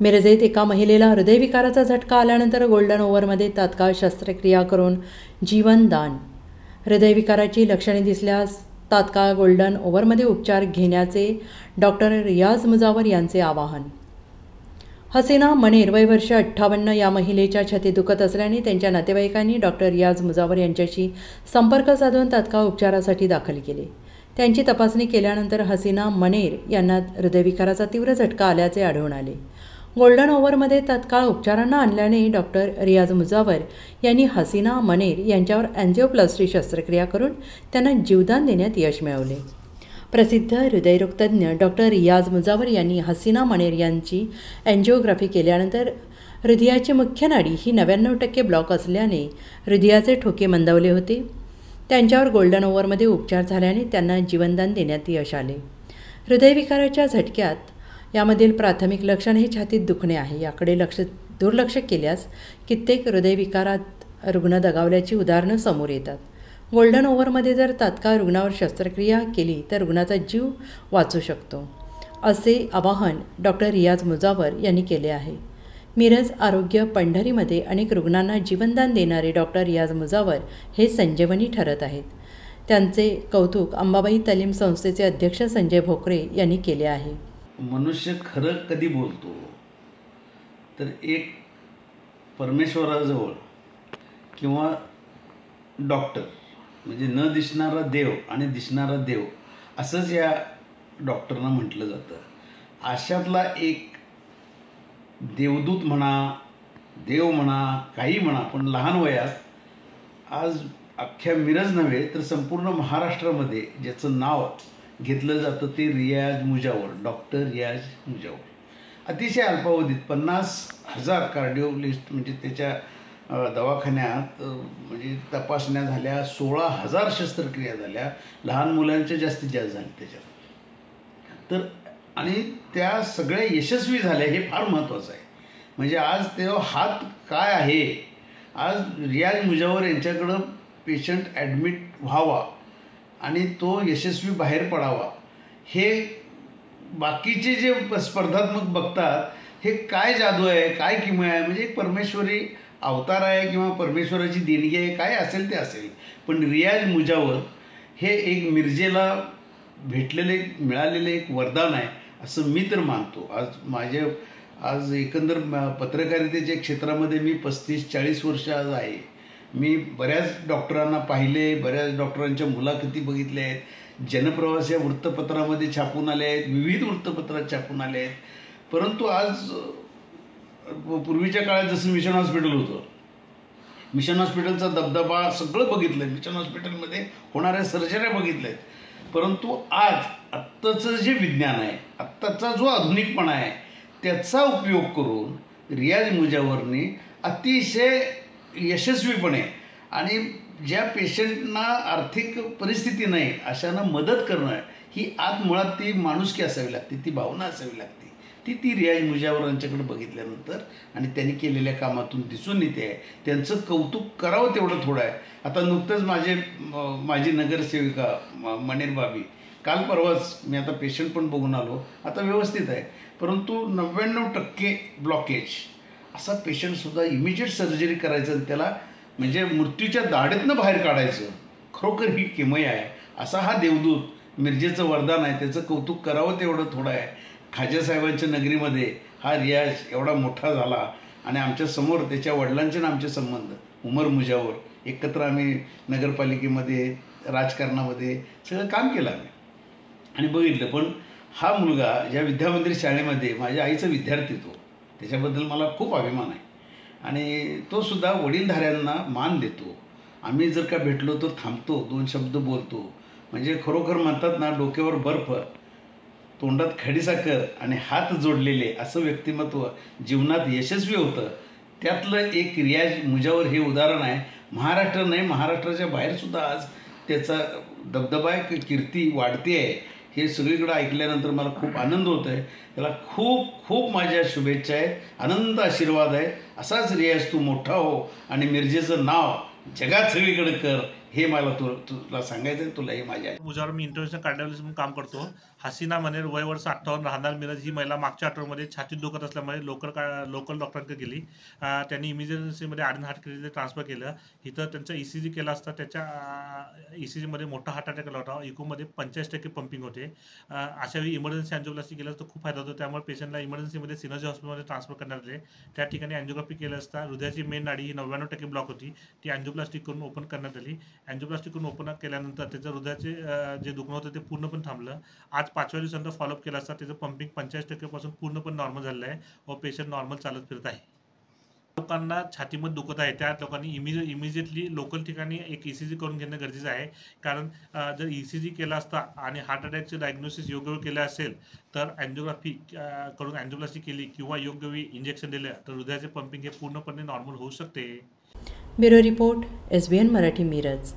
मिरजेत एका महिलेला हृदयविकाराचा झटका आल्यानंतर गोल्डन ओव्हरमध्ये तात्काळ शस्त्रक्रिया करून जीवनदान. हृदयविकाराची लक्षणे दिसल्यास तात्काळ गोल्डन ओव्हरमध्ये उपचार घेण्याचे डॉक्टर रियाज मुजावर यांचे आवाहन. हसीना मनेर वय वर्ष 58 या महिलेच्या छातीत दुखत असल्याने त्यांच्या नातेवाईकांनी डॉक्टर रियाज मुजावर यांच्याशी संपर्क साधून तात्काळ उपचारासाठी दाखल केले. त्यांची तपासणी केल्यानंतर हसीना मनेर यांना हृदयविकाराचा तीव्र झटका आल्याचे आढळून आले. गोल्डन ओव्हरमध्ये तात्काळ उपचारांना आणल्याने डॉक्टर रियाज मुजावर यांनी हसीना मनेर यांच्यावर अँजिओप्लास्टी शस्त्रक्रिया करून त्यांना जीवदान देण्यात यश मिळवले. प्रसिद्ध हृदयरोगतज्ञ डॉक्टर रियाज मुजावर यांनी हसीना मनेर यांची अँजिओग्राफी केल्यानंतर हृदयाची मुख्य नाडी ही 99% ब्लॉक असल्याने हृदयाचे ठोके मंदावले होते. त्यांच्यावर गोल्डन ओव्हरमध्ये उपचार झाल्याने त्यांना जीवनदान देण्यात यश आले. हृदयविकाराच्या झटक्यात यामधील प्राथमिक लक्षण हे छातीत दुखणे आहे. याकडे दुर्लक्ष केल्यास कित्येक हृदयविकारात रुग्ण दगावल्याची उदाहरणं समोर येतात. गोल्डन ओव्हरमध्ये जर तात्काळ रुग्णावर शस्त्रक्रिया केली तर रुग्णाचा जीव वाचू शकतो, असे आवाहन डॉक्टर रियाज मुजावर यांनी केले आहे. मिरज आरोग्य पंढरीमध्ये अनेक रुग्णांना जीवनदान देणारे डॉक्टर रियाज मुजावर हे संजीवनी ठरत आहेत. त्यांचे कौतुक अंबाबाई तालीम संस्थेचे अध्यक्ष संजय भोकरे यांनी केले आहे. मनुष्य खरं कधी बोलतो तर एक परमेश्वराजवळ किंवा डॉक्टर म्हणजे न दिसणारा देव आणि दिसणारा देव असंच या डॉक्टरना म्हटलं जातं. अशातला एक देवदूत म्हणा, देव म्हणा, काही म्हणा, पण लहान वयात आज अख्ख्या मिरज नव्हे तर संपूर्ण महाराष्ट्रामध्ये ज्याचं नाव घेतलं जातं ते रियाज मुजावर, डॉक्टर रियाज मुजावर. अतिशय अल्पावधीत 50,000 कार्डिओलिस्ट म्हणजे त्याच्या दवाखान्यात म्हणजे तपासण्या झाल्या, 16,000 शस्त्रक्रिया झाल्या, लहान मुलांच्या जास्तीत जास्त झाल्या त्याच्यात. तर आणि त्या सगळ्या यशस्वी झाल्या हे फार महत्त्वाचं आहे. म्हणजे आज तेव्हा हात काय आहे, आज रियाज मुजावर यांच्याकडं पेशंट ॲडमिट व्हावा आणि तो यशस्वी बाहेर पडावा, हे बाकीचे जे स्पर्धात्मक बघतात हे काय जादू आहे, काय किमया आहे, म्हणजे एक परमेश्वरी अवतार आहे किंवा परमेश्वराची देणगी आहे, काय असेल ते असेल. पण रियाज मुजावर हे एक मिरजेला मिळालेले एक वरदान आहे असं मी तर मानतो. आज एकंदर पत्रकारितेच्या क्षेत्रामध्ये मी 35-40 वर्ष आज आहे. मी बऱ्याच डॉक्टरांना पाहिले, बऱ्याच डॉक्टरांच्या मुलाखती बघितल्या आहेत, जनप्रवास या वृत्तपत्रामध्ये छापून आले आहेत, विविध वृत्तपत्रात छापून आले आहेत. परंतु आज पूर्वीच्या काळात जसं मिशन हॉस्पिटल होतं, मिशन हॉस्पिटलचा दबदबा सगळं बघितलं आहे, मिशन हॉस्पिटलमध्ये होणाऱ्या सर्जऱ्या बघितल्या आहेत. परंतु आत्ताचं जे विज्ञान आहे, आत्ताचा जो आधुनिकपणा आहे त्याचा उपयोग करून रियाज मुजावरने अतिशय यशस्वीपणे आणि ज्या पेशंटना आर्थिक परिस्थिती नाही अशांना मदत करणं ही आत मुळात ती माणुसकी असावी लागते, ती भावना असावी लागते. ती रियाज मुजावर यांच्याकडे बघितल्यानंतर आणि त्यांनी केलेल्या कामातून दिसून येते आहे. त्यांचं कौतुक करावं तेवढं थोडं आहे. आता नुकतंच माझी नगरसेविका मनेर बाबी काल परवाच मी आता पेशंट पण बघून आलो, आता व्यवस्थित आहे. परंतु 99% ब्लॉकेज असा पेशंटसुद्धा इमिजिएट सर्जरी करायचं आणि त्याला म्हणजे मृत्यूच्या दाढेतनं बाहेर काढायचं, खरोखर ही किमया आहे. असा हा देवदूत मिरजेचं वरदान आहे, त्याचं कौतुक करावं तेवढं थोडं आहे. खाज्यासाहेबांच्या नगरीमध्ये हा रियाज एवढा मोठा झाला आणि आमच्यासमोर त्याच्या वडिलांचे आणि आमचे संबंध, उमर मुजावर, एकत्र आम्ही नगरपालिकेमध्ये राजकारणामध्ये सगळं काम केलं आम्ही आणि बघितलं. पण हा मुलगा ज्या विद्यामंदिर शाळेमध्ये माझ्या आईचा विद्यार्थी तो, त्याच्याबद्दल मला खूप अभिमान आहे आणि तो सुद्धा वडीलधाऱ्यांना मान देतो. आम्ही जर का भेटलो तर थांबतो, 2 शब्द बोलतो. म्हणजे खरोखर म्हणतात ना, डोक्यावर बर्फ, तोंडात खडीसाखर आणि हात जोडलेले असं व्यक्तिमत्व जीवनात यशस्वी होतं. त्यातलं एक रियाज मुजावर हे उदाहरण आहे. महाराष्ट्र नाही, महाराष्ट्राच्या बाहेरसुद्धा आज त्याचा दबदबा आहे, कीर्ती वाढते आहे. हे सगळीकडे ऐकल्यानंतर मला खूप आनंद होतो आहे. त्याला खूप खूप माझ्या शुभेच्छा आहेत, आनंद आशीर्वाद आहे. असाच रियाज तू मोठा हो आणि मिरजेचं नाव जगात सगळीकडे कर, हे मला तुला सांगायचं आहे, तुला हे माझ्या मुजावर मी इंटरनॅशनल कार्डिओलॉजिस्ट म्हणून काम करतो. हसीना मनेर, वय वर्ष 58, राहणार मिरज, ही महिला मागच्या आठवड्यामध्ये छातीत दुखत असल्यामुळे लोकल डॉक्टरांकडे गेली. त्यांनी इमर्जन्सीमध्ये आर्यन हार्ट क्लिनिकला ट्रान्सफर केलं. इथं त्यांचा ECG केला असता त्याच्या ECGमध्ये मोठा हार्ट अटॅक आला होता. इकोमध्ये 85% पंपिंग होते. अशा वेळी इमर्जन्सी अँजिओप्लास्टी केलं तर खूप फायदा होतो. त्यामुळे पेशंटला इमर्जन्सीमध्ये सिनर्जी हॉस्पिटलमध्ये ट्रान्सफर करण्यात आले. त्या ठिकाणी अँजिओग्राफी केलं असता हृदयाची मेन नाडी ही 99% ब्लॉक होती. ती अँजिओप्लास्टी करून ओपन करण्यात आली. अँजिओप्लास्टी करून ओपन केल्यानंतर त्याचं हृदयाचे जे दुखणं होतं ते पूर्णपणे थांबलं. आज 5व्या दिवसानंतर फॉलोअप केला असता त्याचं पंपिंग 85% पासून पूर्णपणे नॉर्मल झालेलं आहे व पेशंट नॉर्मल चालत फिरत आहे. लोकांना छातीमध्ये दुखत आहे त्या लोकांनी इमिजिएटली लोकल ठिकाणी एक ECG करून घेणं गरजेचं आहे. कारण जर ECG केला असता आणि हार्ट अटॅकचे डायग्नोसिस योग्य वेळी केलं असेल तर अँजिओग्राफी करून अँजिओप्लास्टी केली किंवा योग्य वेळी इंजेक्शन दिलं तर हृदयाचे पंपिंग हे पूर्णपणे नॉर्मल होऊ शकते. Bureau report, SBN Marathi, Miraj.